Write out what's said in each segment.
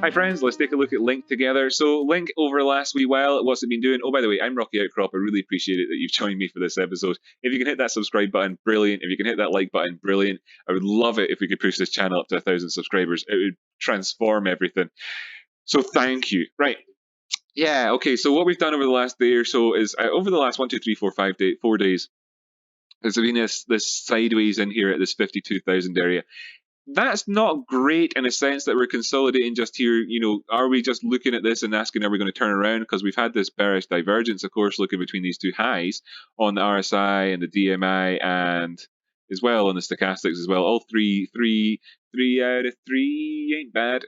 Hi friends, let's take a look at Link together. So Link, over the last wee while, what's it been doing? Oh, by the way, I'm Rocky Outcrop. I really appreciate it that you've joined me for this episode. If you can hit that subscribe button, brilliant. If you can hit that like button, brilliant. I would love it if we could push this channel up to 1,000 subscribers. It would transform everything. So thank you. Right. Yeah, okay, so what we've done over the last day or so is, over the last 1, 2, 3, 4, 5 days, 4 days, there's been this sideways in here at this 52,000 area. That's not great in a sense that we're consolidating just here. You know, are we just looking at this and asking, are we going to turn around? Because we've had this bearish divergence, of course, looking between these two highs on the RSI and the DMI and as well on the stochastics as well. All three out of three ain't bad.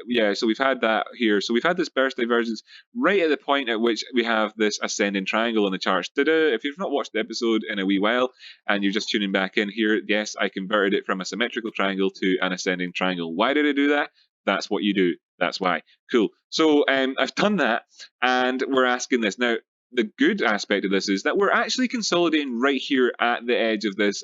Yeah, so we've had that here. So we've had this bearish divergence right at the point at which we have this ascending triangle on the charts. If you've not watched the episode in a wee while and you're just tuning back in here, yes, I converted it from a symmetrical triangle to an ascending triangle. Why did I do that? That's what you do. That's why. Cool. So I've done that, and we're asking this now. The good aspect of this is that we're actually consolidating right here at the edge of this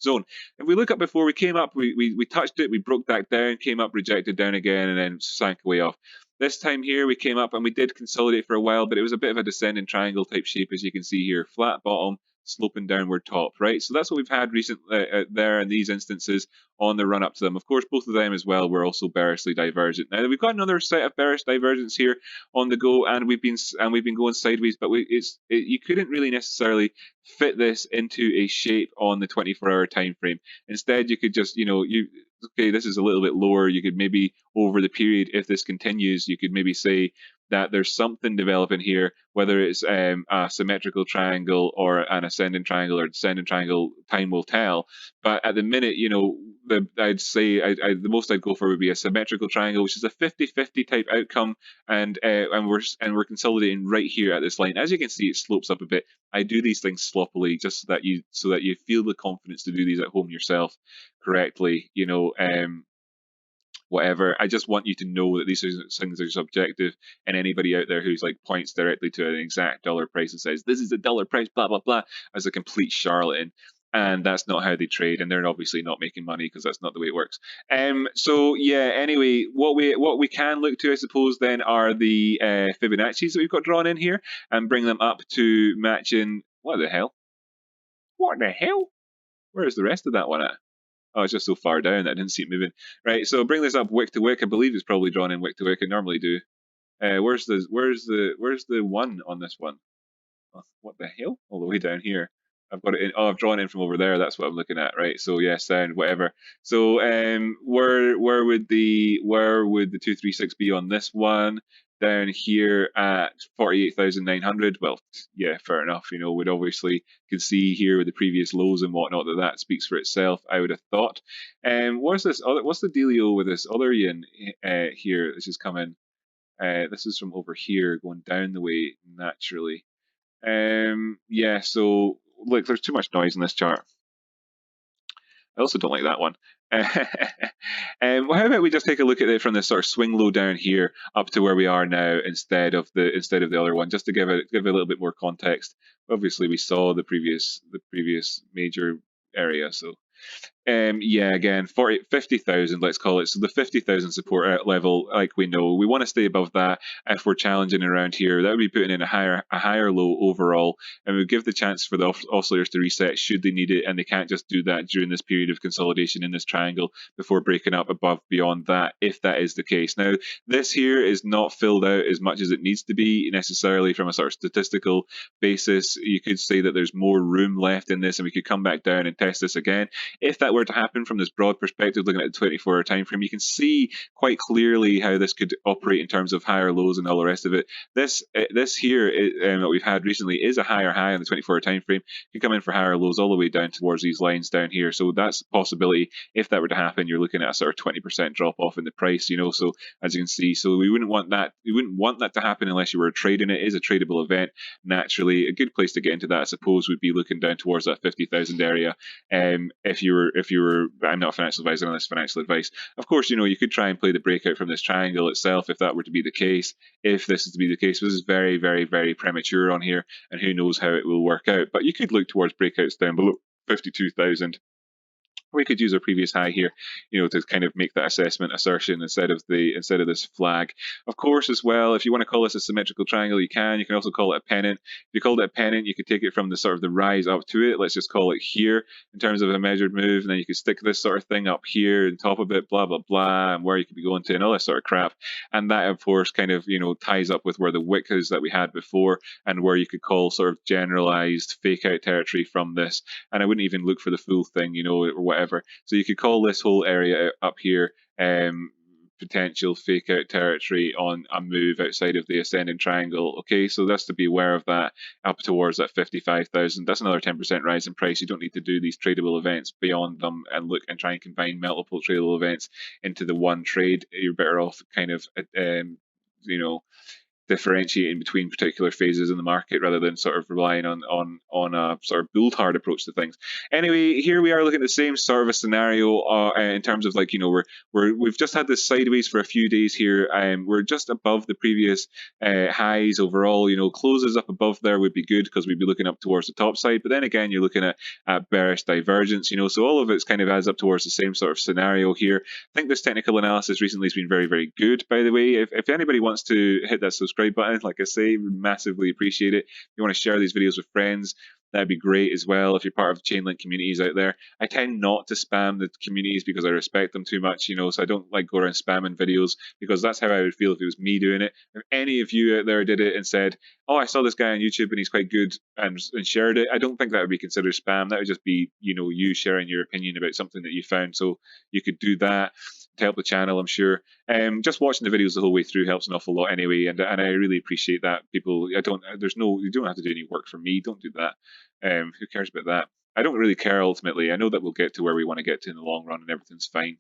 zone. If we look up before, we came up, we touched it, we broke that down, came up, rejected down again, and then sank away off. This time here, we came up and we did consolidate for a while, but it was a bit of a descending triangle type shape, as you can see here. Flat bottom, sloping downward top, right? So that's what we've had recently there in these instances on the run up to them. Of course, both of them as well were also bearishly divergent. Now we've got another set of bearish divergence here on the go, and we've been going sideways, but you couldn't really necessarily fit this into a shape on the 24-hour time frame. Instead, you could just, okay, this is a little bit lower. You could maybe over the period, if this continues, you could maybe say that there's something developing here, whether it's a symmetrical triangle or an ascending triangle or descending triangle, time will tell. But at the minute, I'd say the most I'd go for would be a symmetrical triangle, which is a 50-50 type outcome, and we're consolidating right here at this line. As you can see, it slopes up a bit. I do these things sloppily just so that you feel the confidence to do these at home yourself correctly. Whatever. I just want you to know that these things are subjective, and anybody out there who's like points directly to an exact dollar price and says this is the dollar price, blah blah blah, as a complete charlatan. And that's not how they trade, and they're obviously not making money because that's not the way it works. So yeah. Anyway, what we can look to, I suppose, then are the Fibonacci's that we've got drawn in here, and bring them up to matching. What the hell? What the hell? Where's the rest of that one at? Oh, it's just so far down that I didn't see it moving. Right, so bring this up wick to wick. I believe it's probably drawn in wick to wick. I normally do. Where's the one on this one? Oh, what the hell? All the way down here. I've got it in. Oh, I've drawn in from over there. That's what I'm looking at, right? So yeah, sound whatever. So where would the 236 be on this one? Down here at 48,900. Well, yeah, fair enough. We'd obviously could see here with the previous lows and whatnot that speaks for itself, I would have thought. What's the dealio with this other yin here? This is coming. This is from over here going down the way naturally. Yeah, so look, there's too much noise in this chart. I also don't like that one. Well, how about we just take a look at it from this sort of swing low down here up to where we are now instead of the other one, just to give a little bit more context. Obviously, we saw the previous major area, so. Yeah, again, 50,000, let's call it. So the 50,000 support level, like we know, we want to stay above that. If we're challenging around here, that would be putting in a higher low overall, and we would give the chance for the oscillators to reset should they need it, and they can't just do that during this period of consolidation in this triangle before breaking up above beyond that, if that is the case. Now, this here is not filled out as much as it needs to be necessarily from a sort of statistical basis. You could say that there's more room left in this, and we could come back down and test this again. If that were to happen from this broad perspective, looking at the 24-hour time frame, you can see quite clearly how this could operate in terms of higher lows and all the rest of it. This here that we've had recently is a higher high on the 24-hour time frame. You can come in for higher lows all the way down towards these lines down here. So that's a possibility. If that were to happen, you're looking at a sort of 20% drop off in the price. So as you can see, so we wouldn't want that. We wouldn't want that to happen unless you were trading it. It is a tradable event. Naturally, a good place to get into that, I suppose, would be looking down towards that 50,000 area. If you were, I'm not a financial advisor on this financial advice. Of course, you could try and play the breakout from this triangle itself if that were to be the case. If this is to be the case, this is very, very, very premature on here, and who knows how it will work out. But you could look towards breakouts down below 52,000 we could use our previous high here, to kind of make that assessment assertion instead of this flag. Of course, as well, if you want to call this a symmetrical triangle, you can. You can also call it a pennant. If you called it a pennant, you could take it from the sort of the rise up to it. Let's just call it here in terms of a measured move, and then you could stick this sort of thing up here on top of it, blah blah blah, and where you could be going to and all this sort of crap. And that, of course, kind of ties up with where the wick is that we had before, and where you could call sort of generalized fake out territory from this. And I wouldn't even look for the full thing, or whatever. So you could call this whole area up here potential fake out territory on a move outside of the ascending triangle. Okay, so that's to be aware of that up towards that 55,000. That's another 10% rise in price. You don't need to do these tradable events beyond them and look and try and combine multiple tradable events into the one trade. You're better off kind of differentiating between particular phases in the market rather than sort of relying on a sort of bull hard approach to things. Anyway, here we are looking at the same sort of a scenario in terms of we've just had this sideways for a few days here. We're just above the previous highs overall. Closes up above there would be good because we'd be looking up towards the top side. But then again, you're looking at bearish divergence. So all of it's kind of adds up towards the same sort of scenario here. I think this technical analysis recently has been very, very good, by the way. If anybody wants to hit that subscribe button, like I say, massively appreciate it. If you want to share these videos with friends, that'd be great as well. If you're part of Chainlink communities out there, I tend not to spam the communities because I respect them too much, so I don't like go around spamming videos because that's how I would feel if it was me doing it. If any of you out there did it and said, "Oh, I saw this guy on YouTube and he's quite good," and shared it, I don't think that would be considered spam. That would just be, you sharing your opinion about something that you found. So you could do that to help the channel, I'm sure. Just watching the videos the whole way through helps an awful lot anyway, and I really appreciate that. People, you don't have to do any work for me. Don't do that. Who cares about that? I don't really care ultimately. I know that we'll get to where we want to get to in the long run, and everything's fine.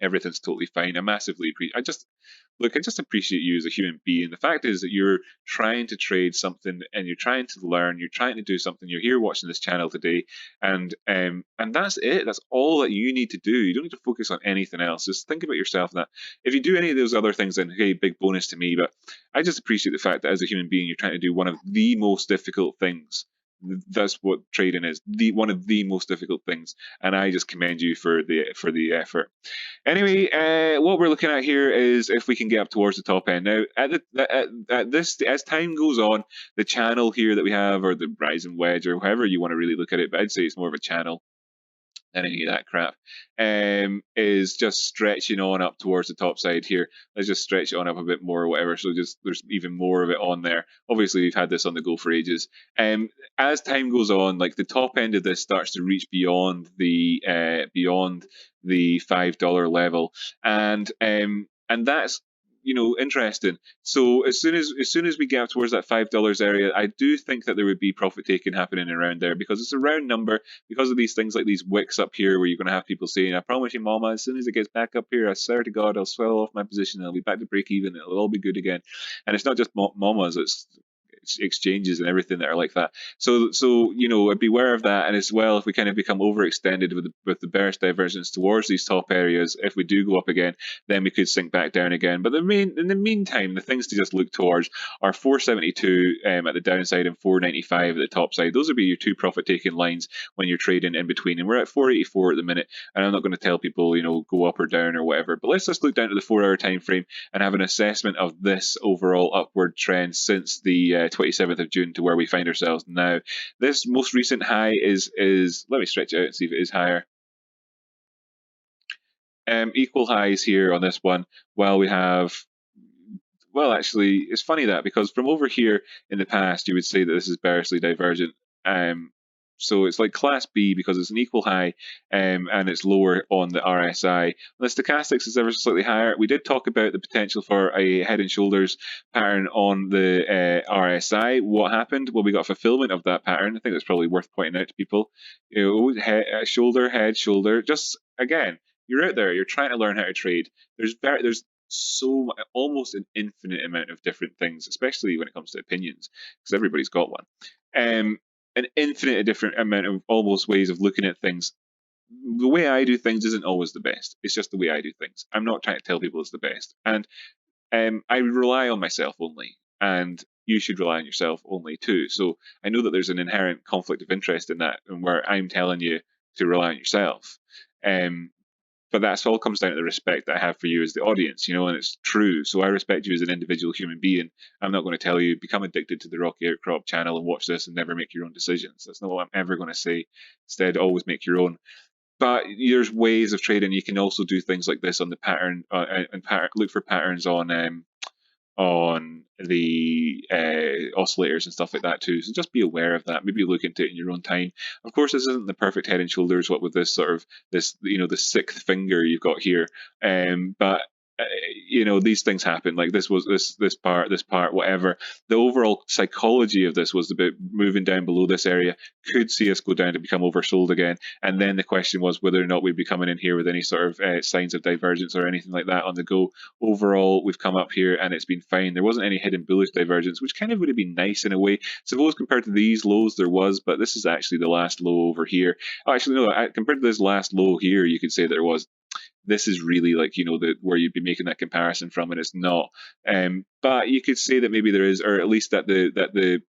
Everything's totally fine. I just appreciate you as a human being. The fact is that you're trying to trade something and you're trying to learn, you're trying to do something. You're here watching this channel today, and that's it. That's all that you need to do. You don't need to focus on anything else. Just think about yourself. That if you do any of those other things, then hey, big bonus to me. But I just appreciate the fact that as a human being, you're trying to do one of the most difficult things. That's what trading is, one of the most difficult things, and I just commend you for the effort. Anyway, what we're looking at here is if we can get up towards the top end. Now, at this, as time goes on, the channel here that we have, or the rising wedge, or however you want to really look at it, but I'd say it's more of a channel than any of that crap, is just stretching on up towards the top side here. Let's just stretch it on up a bit more or whatever, so there's even more of it on there. Obviously, we've had this on the go for ages. As time goes on, like the top end of this starts to reach beyond the $5 level, and that's interesting. So as soon as we get up towards that $5 area, I do think that there would be profit taking happening around there because it's a round number. Because of these things like these wicks up here, where you're going to have people saying, "I promise you, Mama, as soon as it gets back up here, I swear to God, I'll swell off my position and I'll be back to break even. It'll all be good again." And it's not just mamas; it's exchanges and everything that are like that. So beware of that. And as well, if we kind of become overextended with the bearish divergence towards these top areas, if we do go up again, then we could sink back down again. But in the meantime, the things to just look towards are 472 at the downside and 495 at the top side. Those would be your two profit taking lines when you're trading in between. And we're at 484 at the minute. And I'm not going to tell people go up or down or whatever. But let's just look down to the 4-hour time frame and have an assessment of this overall upward trend since the 27th of June to where we find ourselves now. This most recent high is let me stretch it out and see if it is higher. Equal highs here on this one. Actually, it's funny that because from over here in the past, you would say that this is bearishly divergent. So it's like class B because it's an equal high and it's lower on the RSI. The stochastics is ever slightly higher. We did talk about the potential for a head and shoulders pattern on the RSI. What happened? Well, we got fulfillment of that pattern. I think that's probably worth pointing out to people. Shoulder, head, shoulder. Just again, you're out there. You're trying to learn how to trade. There's so almost an infinite amount of different things, especially when it comes to opinions, because everybody's got one. An infinite different amount of almost ways of looking at things. The way I do things isn't always the best. It's just the way I do things. I'm not trying to tell people it's the best. And I rely on myself only. And you should rely on yourself only too. So I know that there's an inherent conflict of interest in that, and where I'm telling you to rely on yourself. But that's all comes down to the respect that I have for you as the audience, and it's true. So I respect you as an individual human being. I'm not going to tell you become addicted to the Rocky Outcrop channel and watch this and never make your own decisions. That's not what I'm ever going to say. Instead, always make your own. But there's ways of trading. You can also do things like this on the pattern and look for patterns on the oscillators and stuff like that too. So just be aware of that. Maybe look into it in your own time. Of course, this isn't the perfect head and shoulders. What with this sort of the sixth finger you've got here, but these things happen. Like this part, whatever. The overall psychology of this was about moving down below this area could see us go down to become oversold again. And then the question was whether or not we'd be coming in here with any sort of signs of divergence or anything like that on the go. Overall, we've come up here and it's been fine. There wasn't any hidden bullish divergence, which kind of would have been nice in a way. Suppose compared to these lows there was, but this is actually the last low over here. Oh, actually, no, compared to this last low here, you could say there was. This is really like where you'd be making that comparison from, and it's not. But you could say that maybe there is, or at least that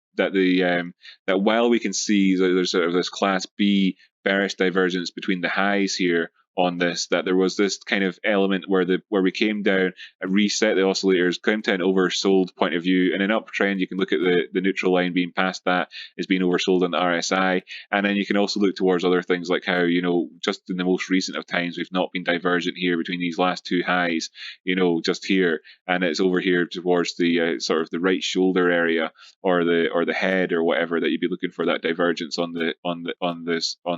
while we can see there's sort of this class B bearish divergence between the highs here on this, that there was this kind of element where we came down and reset the oscillators, came to an oversold point of view. In an uptrend, you can look at the neutral line being past that is being oversold on the RSI, and then you can also look towards other things like how just in the most recent of times we've not been divergent here between these last two highs, just here, and it's over here towards the sort of the right shoulder area or the head or whatever that you'd be looking for that divergence on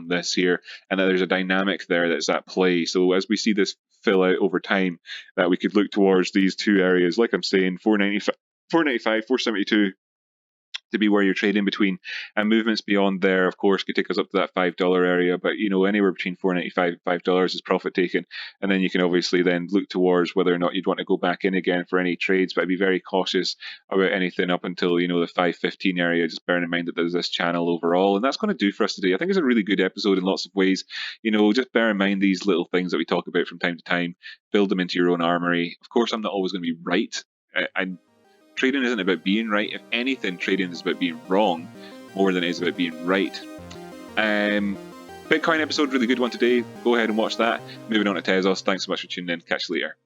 this here, and that there's a dynamic there that's at play. So as we see this fill out over time, that we could look towards these two areas, like I'm saying, 495, 472 to be where you're trading between, and movements beyond there, of course, could take us up to that $5 area. But anywhere between $4.95 and $5 is profit taken, and then you can obviously then look towards whether or not you'd want to go back in again for any trades. But I'd be very cautious about anything up until the 515 area. Just bearing in mind that there's this channel overall, and that's going to do for us today. I think it's a really good episode in lots of ways. Just bear in mind these little things that we talk about from time to time. Build them into your own armory. Of course, I'm not always going to be right. Trading isn't about being right. If anything, trading is about being wrong more than it is about being right. Bitcoin episode, really good one today. Go ahead and watch that. Moving on to Tezos. Thanks so much for tuning in. Catch you later.